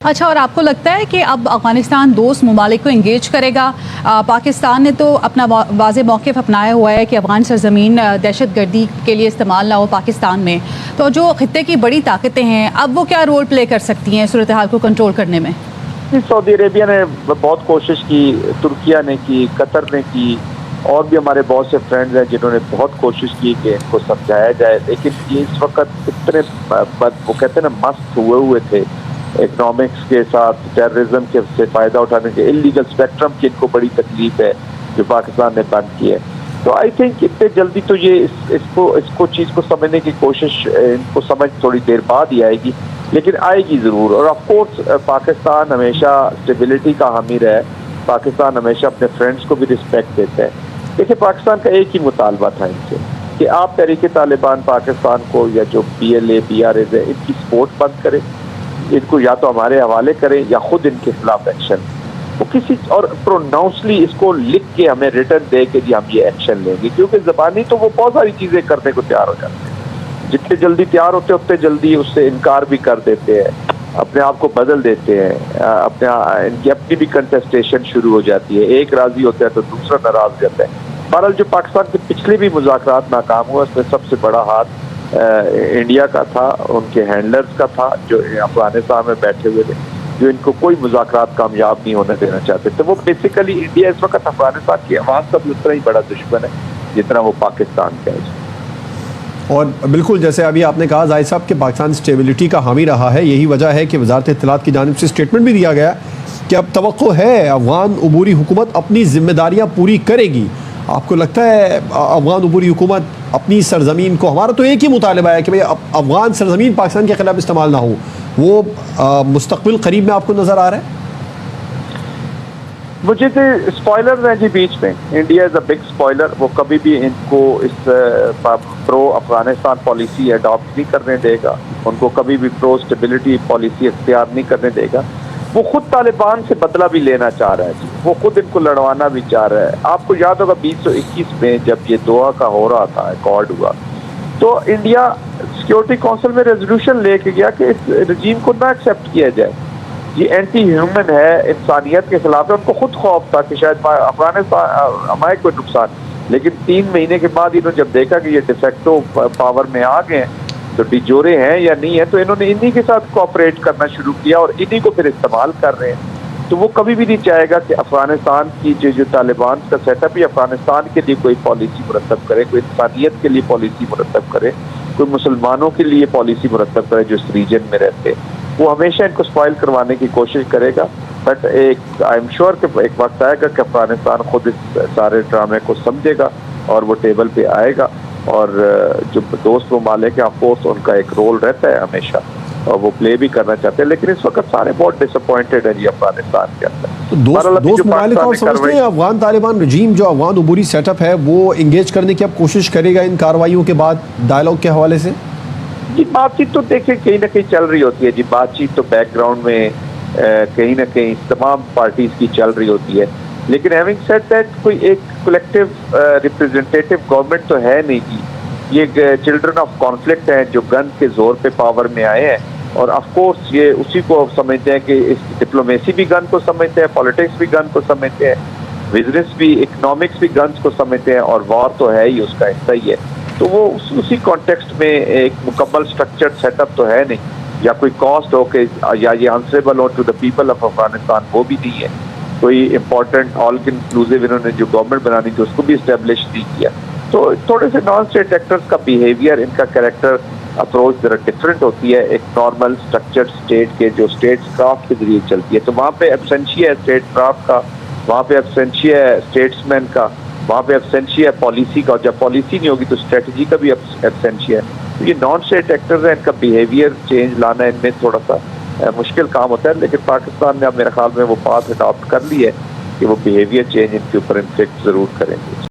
अच्छा, और आपको लगता है कि अब अफगानिस्तान दोस्त ममालिक को इंगेज करेगा? पाकिस्तान ने तो अपना वाज़ेह मौक़िफ़ अपनाया हुआ है कि अफ़गान सरज़मीन दहशत गर्दी के लिए इस्तेमाल ना हो पाकिस्तान में। तो जो ख़ित्ते की बड़ी ताकतें हैं, अब वो क्या रोल प्ले कर सकती हैं सूरत हाल को कंट्रोल करने में? सऊदी अरेबिया ने बहुत कोशिश की, तुर्किया ने की, कतर ने की, और भी हमारे बहुत से फ्रेंड्स हैं जिन्होंने बहुत कोशिश की कि इनको समझाया जाए, लेकिन ये इस वक्त इतने वो कहते हैं ना मस्त हुए थे इकोनॉमिक्स के साथ, टेररिज्म के से फ़ायदा उठाने के, इलीगल स्पेक्ट्रम की इनको बड़ी तकलीफ है जो पाकिस्तान ने बंद की है। तो आई थिंक इतने जल्दी तो ये इसको चीज़ को समझने की कोशिश, इनको समझ थोड़ी देर बाद ही आएगी, लेकिन आएगी ज़रूर। और ऑफ कोर्स पाकिस्तान हमेशा स्टेबिलिटी का हामी रहा है, पाकिस्तान हमेशा अपने फ्रेंड्स को भी रिस्पेक्ट देता है। देखिए, पाकिस्तान का एक ही मुतालबा था इनसे कि आप तहरीक तालिबान पाकिस्तान को या जो PLA PRAs है इनकी सपोर्ट बंद करें, इनको या तो हमारे हवाले करें या खुद इनके खिलाफ एक्शन, वो किसी और प्रोनाउंसली इसको लिख के हमें रिटर्न दे के जी हम ये एक्शन लेंगे, क्योंकि ज़बानी तो वो बहुत सारी चीज़ें करने को तैयार हो जाते हैं, जितने जल्दी तैयार होते उतने जल्दी उससे इनकार भी कर देते हैं, अपने आप को बदल देते हैं, इनकी अपनी भी कंटेस्टेशन शुरू हो जाती है, एक राजी होता है तो दूसरा नाराज हो जाता है। बहरहाल जो पाकिस्तान के पिछले भी मुज़ाकरात नाकाम हुआ, उसमें सबसे बड़ा हाथ इंडिया का था, उनके हैंडलर्स का था जो अफगानिस्तान में बैठे हुए थे, जो इनको कोई मुज़ाकरात कामयाब नहीं होने देना चाहते थे। वो बेसिकली इंडिया इस वक्त अफगानिस्तान की आवाम का भी उतना ही बड़ा दुश्मन है जितना वो पाकिस्तान का है। और बिल्कुल जैसे अभी आपने कहा जाहिद साहब कि पाकिस्तान स्टेबिलिटी का हामी रहा है, यही वजह है कि वजारत इत्तलात की जानिब से स्टेटमेंट भी दिया गया कि अब तवक्को है अफगान अबूरी हुकूमत अपनी जिम्मेदारियाँ पूरी करेगी। आपको लगता है अफगान अबूरी हुकूमत अपनी सरजमीन को, हमारा तो एक ही मुतालबा है कि भाई अफगान सरजमीन पाकिस्तान के खिलाफ इस्तेमाल ना हो, वो मुस्तकबिल करीब में आपको नज़र आ रहा है? मुझे तो स्पॉयलर्स हैं जी बीच में, India is a big spoiler, वो कभी भी इनको इस प्रो अफगानिस्तान पॉलिसी अडॉप्ट नहीं करने देगा, उनको कभी भी प्रो स्टेबिलिटी पॉलिसी इख्तियार नहीं करने देगा। वो खुद तालिबान से बदला भी लेना चाह रहा है जी, वो खुद इनको लड़वाना भी चाह रहा है। आपको याद होगा 2021 में जब ये दोहा का हो रहा था, अकॉर्ड हुआ, तो इंडिया सिक्योरिटी काउंसिल में रेजोल्यूशन लेके गया कि इस रजीम को ना एक्सेप्ट किया जाए, ये एंटी ह्यूमन है, इंसानियत के खिलाफ है। उनको खुद खौफ था कि शायद अफगानिस्तान हमारे कोई नुकसान, लेकिन 3 महीने के बाद इन्होंने जब देखा कि ये डिफेक्टो पावर में आ गए हैं, तो डिजोरे हैं या नहीं है, तो इन्होंने इन्हीं के साथ कोऑपरेट करना शुरू किया और इन्हीं को फिर इस्तेमाल कर रहे हैं। तो वो कभी भी नहीं चाहेगा कि अफगानिस्तान की जो तालिबान का सेटअप ही अफगानिस्तान के लिए कोई पॉलिसी मुरतब करे, कोई इंसानियत के लिए पॉलिसी मुरतब करे, कोई मुसलमानों के लिए पॉलिसी मुरतब करे जो इस रीजन में रहते हैं। वो हमेशा इनको स्पॉइल करवाने की कोशिश करेगा, बट आई एम श्योर कि एक वक्त आएगा कि अफगानिस्तान खुद इस सारे ड्रामे को समझेगा और वो टेबल पे आएगा। और जो दोस्त ममालिक हैं, ऑफकोर्स उनका एक रोल रहता है हमेशा और वो प्ले भी करना चाहते हैं, लेकिन इस वक्त सारे बहुत डिसअपॉइंटेड हैं जी अफगानिस्तान के अंदर। तो दोस्त ममालिक और समझते हैं अफगान तालिबान रजीम जो अफगान अबूरी सेटअप है वो इंगेज करने की अब कोशिश करेगा इन कार्रवाइयों के बाद डायलॉग के हवाले से? जी, बातचीत तो देखिए कहीं ना कहीं चल रही होती है जी, बातचीत तो बैकग्राउंड में कहीं ना कहीं तमाम पार्टीज की चल रही होती है, लेकिन हैविंग सेड दैट कोई एक कलेक्टिव रिप्रेजेंटेटिव गवर्नमेंट तो है नहीं जी। ये चिल्ड्रन ऑफ कॉन्फ्लिक्ट हैं जो गन के जोर पे पावर में आए हैं, और ऑफ कोर्स ये उसी को समझते हैं कि इस डिप्लोमेसी भी गन को समझते हैं, पॉलिटिक्स भी गन को समझते हैं, बिजनेस भी, इकोनॉमिक्स भी गन्स को समझते हैं, और वॉर तो है ही उसका हिस्सा ही है। तो वो उसी कॉन्टेक्स्ट में एक मुकम्मल स्ट्रक्चर्ड सेटअप तो है नहीं, या कोई कॉस्ट हो के या ये आंसरेबल हो to the people of Afghanistan, वो भी नहीं है। कोई इंपॉर्टेंट ऑल इंक्लूसिव इन्होंने जो गवर्नमेंट बनानी थी उसको भी इस्टेब्लिश नहीं किया। तो थोड़े से नॉन स्टेट एक्टर्स का बिहेवियर, इनका कैरेक्टर अप्रोच जरा डिफरेंट होती है एक नॉर्मल स्ट्रक्चर्ड स्टेट के, जो स्टेट क्राफ्ट के जरिए चलती है। तो वहाँ पे एब्सेंशिया है स्टेट क्राफ्ट का, वहाँ पे एब्सेंशिया है स्टेट्समैन का, वहाँ पे एब्सेंशिया है पॉलिसी का, और जब पॉलिसी नहीं होगी तो स्ट्रेटजी का भी एब्सेंशिया है। तो ये नॉन स्टेट एक्टर्स हैं, इनका बिहेवियर चेंज लाना इनमें थोड़ा सा मुश्किल काम होता है, लेकिन पाकिस्तान ने अब मेरे ख्याल में वो पाथ अडॉप्ट कर ली है कि वो बिहेवियर चेंज इनके ऊपर इन्फेक्ट ज़रूर करेंगे।